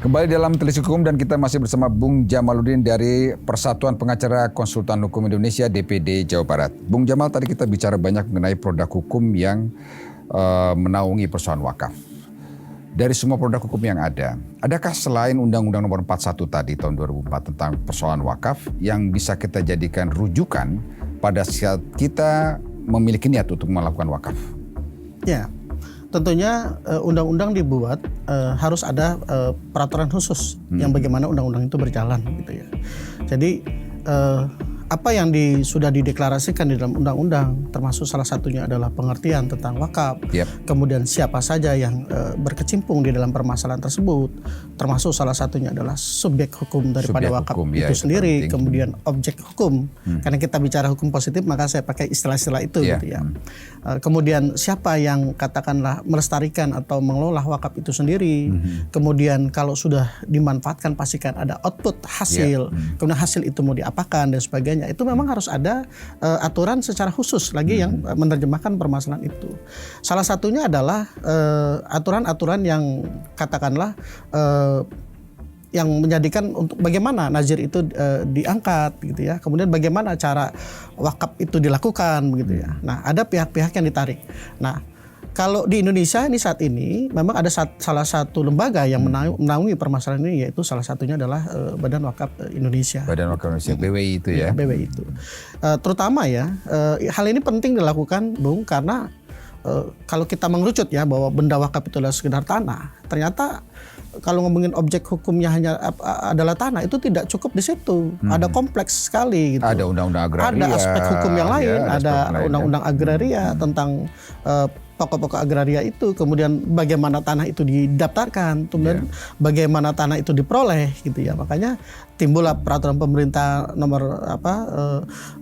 Kembali dalam Telisik Hukum dan kita masih bersama Bung Jamaluddin dari Persatuan Pengacara Konsultan Hukum Indonesia DPD Jawa Barat. Bung Jamal, tadi kita bicara banyak mengenai produk hukum yang menaungi persoalan wakaf. Dari semua produk hukum yang ada, adakah selain Undang-Undang Nomor 41 tadi tahun 2004 tentang persoalan wakaf yang bisa kita jadikan rujukan pada saat kita memiliki niat untuk melakukan wakaf? Ya, tentunya undang-undang dibuat harus ada peraturan khusus yang bagaimana undang-undang itu berjalan, gitu ya. Jadi apa yang sudah dideklarasikan di dalam undang-undang, termasuk salah satunya adalah pengertian tentang wakaf, kemudian siapa saja yang berkecimpung di dalam permasalahan tersebut, termasuk salah satunya adalah subjek hukum daripada wakaf itu sendiri, kemudian objek hukum. Karena kita bicara hukum positif, maka saya pakai istilah-istilah itu, gitu ya. Kemudian siapa yang katakanlah melestarikan atau mengelola wakaf itu sendiri, kemudian kalau sudah dimanfaatkan pastikan ada output hasil, kemudian hasil itu mau diapakan dan sebagainya. Itu memang harus ada aturan secara khusus lagi yang menerjemahkan permasalahan itu. Salah satunya adalah aturan-aturan yang katakanlah yang menjadikan untuk bagaimana nazir itu diangkat, gitu ya. Kemudian bagaimana cara wakaf itu dilakukan, begitu ya. Nah, ada pihak-pihak yang ditarik. Nah, kalau di Indonesia ini saat ini memang ada salah satu lembaga yang menaungi permasalahan ini, yaitu salah satunya adalah Badan Wakaf Indonesia. Badan Wakaf Indonesia, BWI itu ya. BWI itu. Terutama ya, hal ini penting dilakukan, Bung, karena kalau kita mengerucut ya bahwa benda wakaf itu adalah sekedar tanah, ternyata kalau ngomongin objek hukumnya hanya adalah tanah, itu tidak cukup di situ. Ada kompleks sekali, gitu. Ada undang-undang agraria, ada aspek hukum yang lain, ada undang-undang agraria tentang pokok-pokok agraria itu, kemudian bagaimana tanah itu didaftarkan, kemudian bagaimana tanah itu diperoleh, gitu ya. Makanya timbullah peraturan pemerintah nomor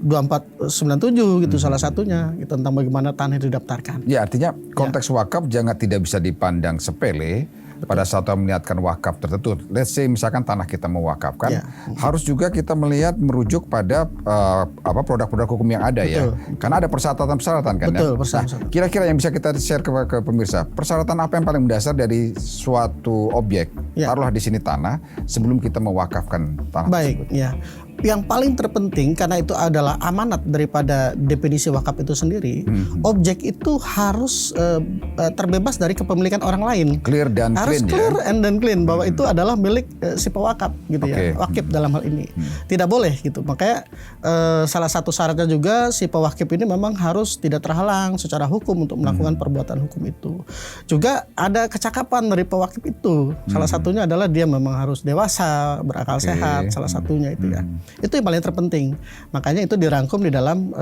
2497 gitu, salah satunya gitu, tentang bagaimana tanah itu didaftarkan. Ya, artinya konteks wakaf jangan tidak bisa dipandang sepele. Pada saat kita meniatkan wakaf tertentu, let's say misalkan tanah kita mewakafkan, harus juga kita melihat merujuk pada produk-produk hukum yang ada. Ya, karena ada persyaratan-persyaratan kan. Betul, Nah, kira-kira yang bisa kita share ke pemirsa, persyaratan apa yang paling mendasar dari suatu objek, taruhlah di sini tanah, sebelum kita mewakafkan tanah tersebut? Ya. Yang paling terpenting, karena itu adalah amanat daripada definisi wakaf itu sendiri, objek itu harus terbebas dari kepemilikan orang lain. Clear dan harus clean, clear and then clean, bahwa itu adalah milik si pewakaf, gitu ya, wakif dalam hal ini. Tidak boleh gitu. Makanya salah satu syaratnya juga si pewakif ini memang harus tidak terhalang secara hukum untuk melakukan perbuatan hukum itu. Juga ada kecakapan dari pewakif itu. Salah satunya adalah dia memang harus dewasa, berakal sehat, salah satunya itu ya. Itu yang paling terpenting. Makanya itu dirangkum di dalam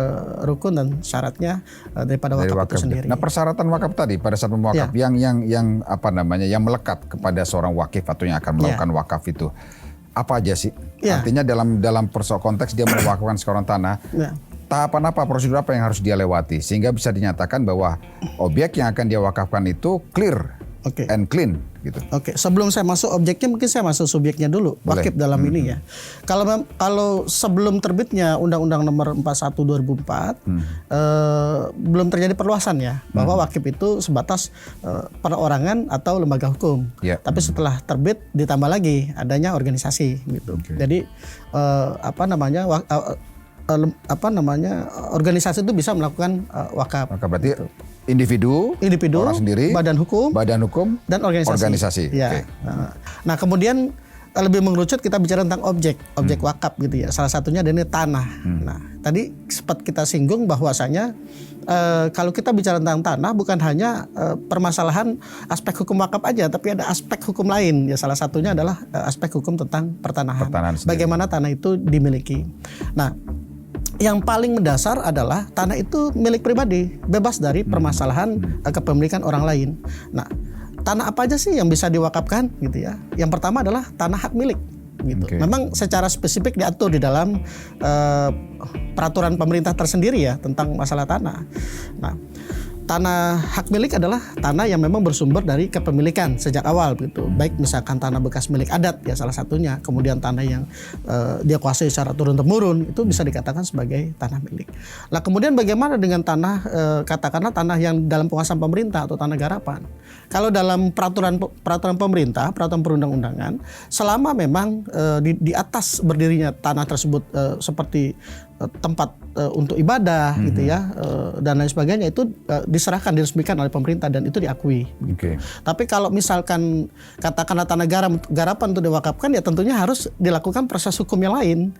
rukun dan syaratnya daripada wakaf itu sendiri. Nah, persyaratan wakaf tadi pada saat mewakaf yang apa namanya, yang melekat kepada seorang wakif atau yang akan melakukan wakaf itu apa aja sih? Artinya dalam konteks dia mewakafkan seorang tanah, tahapan apa, prosedur apa yang harus dia lewati sehingga bisa dinyatakan bahwa objek yang akan dia wakafkan itu clear and clean, gitu. Sebelum saya masuk objeknya, mungkin saya masuk subjeknya dulu. Wakif dalam ini ya. Kalau sebelum terbitnya Undang-Undang Nomor 41 2004, belum terjadi perluasan ya, bahwa wakif itu sebatas perorangan atau lembaga hukum. Tapi setelah terbit ditambah lagi adanya organisasi, gitu. Jadi organisasi itu bisa melakukan wakaf. Berarti gitu. Individu, orang sendiri, badan hukum, dan organisasi. Nah, kemudian lebih mengerucut kita bicara tentang objek wakaf, gitu ya. Salah satunya adalah tanah. Nah, tadi sempat kita singgung bahwasanya kalau kita bicara tentang tanah bukan hanya permasalahan aspek hukum wakaf aja, tapi ada aspek hukum lain. Ya, salah satunya adalah aspek hukum tentang pertanahan bagaimana tanah itu dimiliki. Nah, yang paling mendasar adalah tanah itu milik pribadi, bebas dari permasalahan kepemilikan orang lain. Nah, tanah apa aja sih yang bisa diwakafkan, gitu ya? Yang pertama adalah tanah hak milik, gitu. Memang secara spesifik diatur di dalam peraturan pemerintah tersendiri ya tentang masalah tanah. Nah, tanah hak milik adalah tanah yang memang bersumber dari kepemilikan sejak awal begitu. Baik misalkan tanah bekas milik adat ya salah satunya, kemudian tanah yang dia kuasai secara turun-temurun itu bisa dikatakan sebagai tanah milik. Nah, kemudian bagaimana dengan tanah katakanlah tanah yang dalam penguasaan pemerintah atau tanah garapan? Kalau dalam peraturan pemerintah, peraturan perundang-undangan, selama memang di atas berdirinya tanah tersebut seperti tempat untuk ibadah gitu ya dan lain sebagainya itu diserahkan, diresmikan oleh pemerintah dan itu diakui. Okay. Tapi kalau misalkan katakanlah tanah garapan untuk diwakafkan ya tentunya harus dilakukan proses hukum yang lain.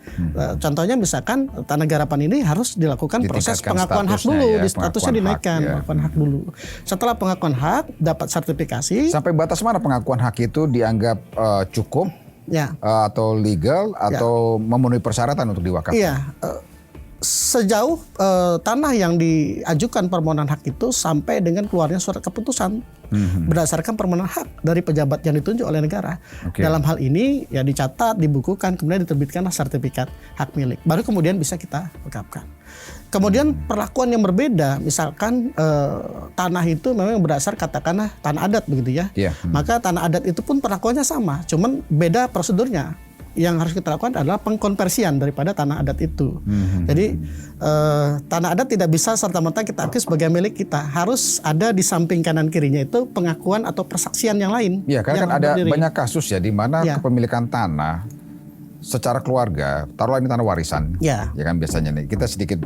Contohnya misalkan tanah garapan ini harus dilakukan proses pengakuan hak dulu, statusnya dinaikkan, pengakuan hak dulu. Setelah pengakuan hak dapat sertifikasi. Sampai batas mana pengakuan hak itu dianggap cukup? Ya. Atau legal atau memenuhi persyaratan untuk diwakafkan? Iya, sejauh tanah yang diajukan permohonan hak itu sampai dengan keluarnya surat keputusan berdasarkan permohonan hak dari pejabat yang ditunjuk oleh negara. Okay. Dalam hal ini ya dicatat, dibukukan, kemudian diterbitkanlah sertifikat hak milik. Baru kemudian bisa kita wakafkan. Kemudian perlakuan yang berbeda, misalkan tanah itu memang berdasar katakanlah tanah adat begitu ya. Yeah. Maka tanah adat itu pun perlakuannya sama, cuman beda prosedurnya. Yang harus kita lakukan adalah pengkonversian daripada tanah adat itu. Jadi tanah adat tidak bisa serta-merta kita akui sebagai milik kita. Harus ada di samping kanan kirinya itu pengakuan atau persaksian yang lain. Iya, karena kan ada banyak kasus ya di mana kepemilikan tanah secara keluarga, taruhlah ini tanah warisan, ya kan biasanya nih kita sedikit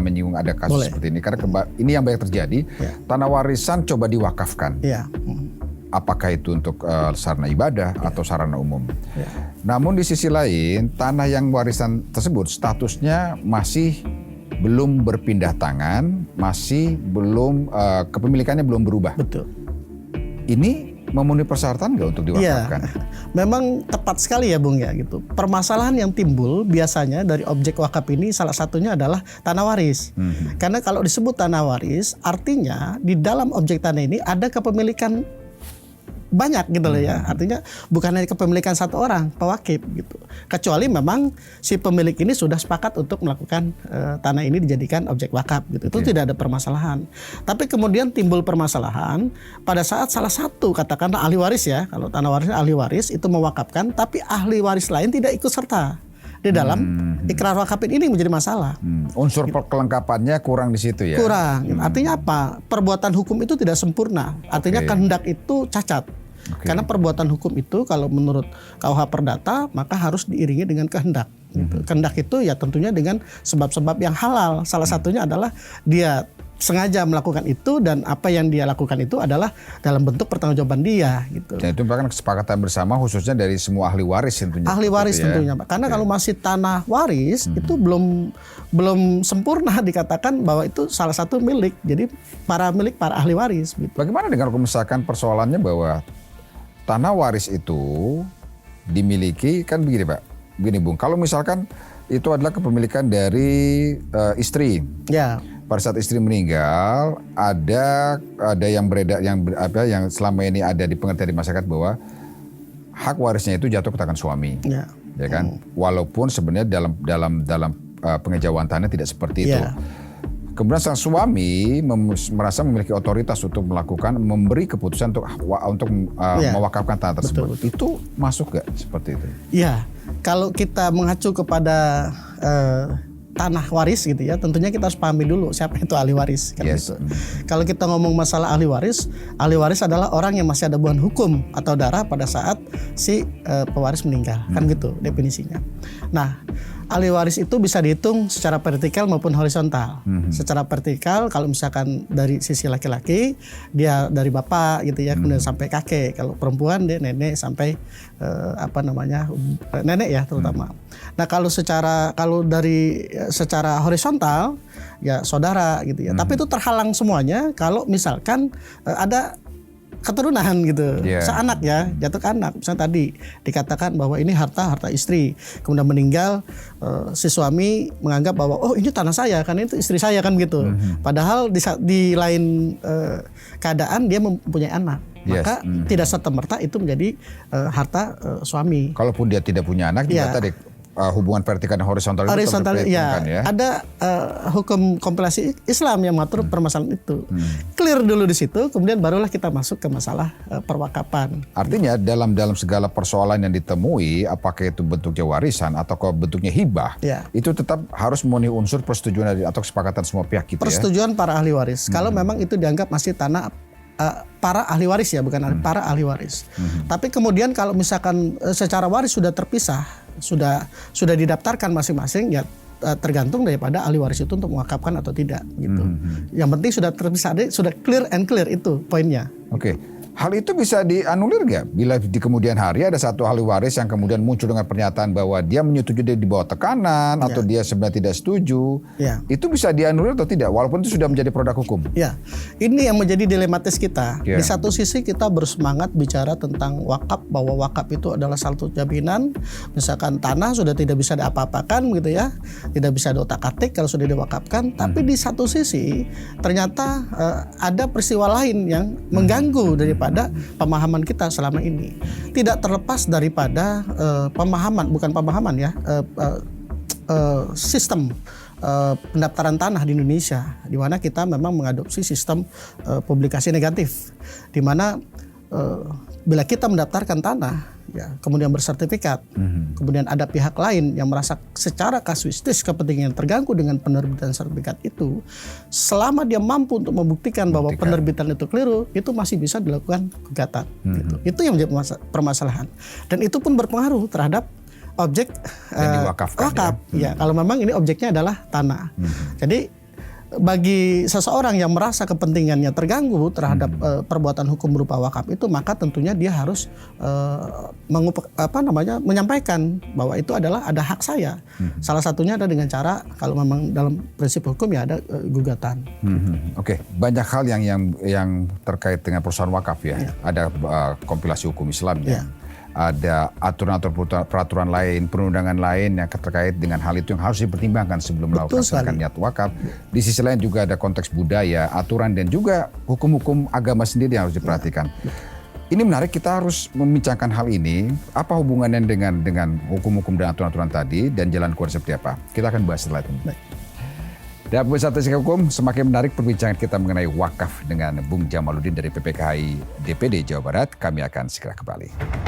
menyinggung ada kasus seperti ini karena ini yang banyak terjadi. Tanah warisan coba diwakafkan. Apakah itu untuk sarana ibadah atau sarana umum. Namun di sisi lain, tanah yang warisan tersebut statusnya masih belum berpindah tangan, masih belum kepemilikannya belum berubah. Betul. Ini memenuhi persyaratan nggak untuk diwakafkan? Ya, memang tepat sekali ya Bung ya gitu. Permasalahan yang timbul biasanya dari objek wakaf ini salah satunya adalah tanah waris. Karena kalau disebut tanah waris, artinya di dalam objek tanah ini ada kepemilikan banyak gitu loh ya. Artinya bukan hanya kepemilikan satu orang, pewakif gitu. Kecuali memang si pemilik ini sudah sepakat untuk melakukan tanah ini dijadikan objek wakaf gitu. Itu tidak ada permasalahan. Tapi kemudian timbul permasalahan pada saat salah satu katakanlah ahli waris ya. Kalau tanah waris ahli waris itu mewakafkan tapi ahli waris lain tidak ikut serta di dalam ikrar wakafin ini menjadi masalah. Unsur kelengkapannya kurang di situ ya. Kurang. Artinya apa? Perbuatan hukum itu tidak sempurna. Artinya kehendak itu cacat. Karena perbuatan hukum itu kalau menurut KUH Perdata maka harus diiringi dengan kehendak. Kehendak itu ya tentunya dengan sebab-sebab yang halal. Salah satunya adalah dia sengaja melakukan itu dan apa yang dia lakukan itu adalah dalam bentuk pertanggungjawaban dia gitu. Dan itu bahkan kesepakatan bersama khususnya dari semua ahli waris tentunya. Ahli waris tentunya Pak. Karena kalau masih tanah waris itu belum sempurna dikatakan bahwa itu salah satu milik. Jadi milik para ahli waris gitu. Bagaimana dengan misalkan persoalannya bahwa tanah waris itu dimiliki kan begini Pak. Begini Bung, kalau misalkan itu adalah kepemilikan dari istri. Ya. Pada saat istri meninggal, ada yang beredar yang selama ini ada di pengertian di masyarakat bahwa hak warisnya itu jatuh ke tangan suami, ya kan? Walaupun sebenarnya dalam pengejauhan tanah tidak seperti itu. Kemudian sang suami merasa memiliki otoritas untuk memberi keputusan untuk mewakafkan tanah tersebut. Betul. Itu masuk gak seperti itu? Iya, kalau kita mengacu kepada tanah waris gitu ya, tentunya kita harus pahami dulu siapa itu ahli waris kan gitu. Kalau kita ngomong masalah ahli waris adalah orang yang masih ada hubungan hukum atau darah pada saat si pewaris meninggal, kan gitu definisinya. Nah, ahli waris itu bisa dihitung secara vertikal maupun horizontal. Secara vertikal kalau misalkan dari sisi laki-laki dia dari bapak gitu ya, kemudian sampai kakek. Kalau perempuan dia nenek sampai nenek ya terutama. Nah kalau dari secara horizontal ya saudara gitu ya. Tapi itu terhalang semuanya kalau misalkan ada keturunan gitu, seanak ya, jatuh ke anak. Misalnya tadi dikatakan bahwa ini harta istri, kemudian meninggal, si suami menganggap bahwa oh ini tanah saya, karena itu istri saya kan gitu. Padahal di lain keadaan dia mempunyai anak, maka tidak serta-merta itu menjadi harta suami. Kalaupun dia tidak punya anak, juga tadi hubungan vertikal dan horizontal itu horizontal diperhitungkan ya. Ada hukum kompilasi Islam yang mengatur permasalahan itu. Clear dulu di situ, kemudian barulah kita masuk ke masalah perwakapan. Artinya dalam segala persoalan yang ditemui, apakah itu bentuknya warisan atau bentuknya hibah, itu tetap harus memenuhi unsur persetujuan atau kesepakatan semua pihak gitu persetujuan para ahli waris. Kalau memang itu dianggap masih tanah para ahli waris ya, bukan para ahli waris. Tapi kemudian kalau misalkan secara waris sudah terpisah, sudah didaftarkan masing-masing, ya tergantung daripada ahli waris itu untuk mewakafkan atau tidak gitu. Yang penting sudah terpisah, sudah clear and clear, itu poinnya. Oke. Hal itu bisa dianulir nggak bila di kemudian hari ada satu ahli waris yang kemudian muncul dengan pernyataan bahwa dia menyetujui dia di bawah tekanan atau dia sebenarnya tidak setuju. Itu bisa dianulir atau tidak walaupun itu sudah menjadi produk hukum? Ya, ini yang menjadi dilematis kita. Di satu sisi kita bersemangat bicara tentang wakaf, bahwa wakaf itu adalah satu jaminan. Misalkan tanah sudah tidak bisa diapa-apakan gitu ya, tidak bisa diotak-atik kalau sudah diwakafkan. Tapi di satu sisi ternyata ada peristiwa lain yang mengganggu daripada pemahaman kita selama ini. Tidak terlepas daripada pemahaman, bukan pemahaman ya, sistem pendaftaran tanah di Indonesia, di mana kita memang mengadopsi sistem publikasi negatif, di mana bila kita mendaftarkan tanah, ya, kemudian bersertifikat, kemudian ada pihak lain yang merasa secara kasuistis kepentingan terganggu dengan penerbitan sertifikat itu, selama dia mampu untuk membuktikan bahwa penerbitan itu keliru, itu masih bisa dilakukan gugatan. Gitu. Itu yang menjadi permasalahan, dan itu pun berpengaruh terhadap objek wakaf. Ya, kalau memang ini objeknya adalah tanah. Jadi bagi seseorang yang merasa kepentingannya terganggu terhadap perbuatan hukum berupa wakaf itu, maka tentunya dia harus menyampaikan bahwa itu adalah ada hak saya. Salah satunya ada dengan cara, kalau memang dalam prinsip hukum ya ada gugatan. Oke, banyak hal yang terkait dengan perusahaan wakaf ya. Ada kompilasi hukum Islam ya. Ada aturan-aturan peraturan lain, perundangan lain yang terkait dengan hal itu yang harus dipertimbangkan sebelum melakukan niat wakaf. Di sisi lain juga ada konteks budaya, aturan, dan juga hukum-hukum agama sendiri yang harus diperhatikan. Ini menarik, kita harus membincangkan hal ini. Apa hubungannya dengan hukum-hukum dan aturan-aturan tadi dan jalan keluar seperti apa? Kita akan bahas setelah ini. Dan pemirsa Tasik Hukum, semakin menarik perbincangan kita mengenai wakaf dengan Bung Jamaluddin dari PPKI DPD Jawa Barat. Kami akan segera kembali.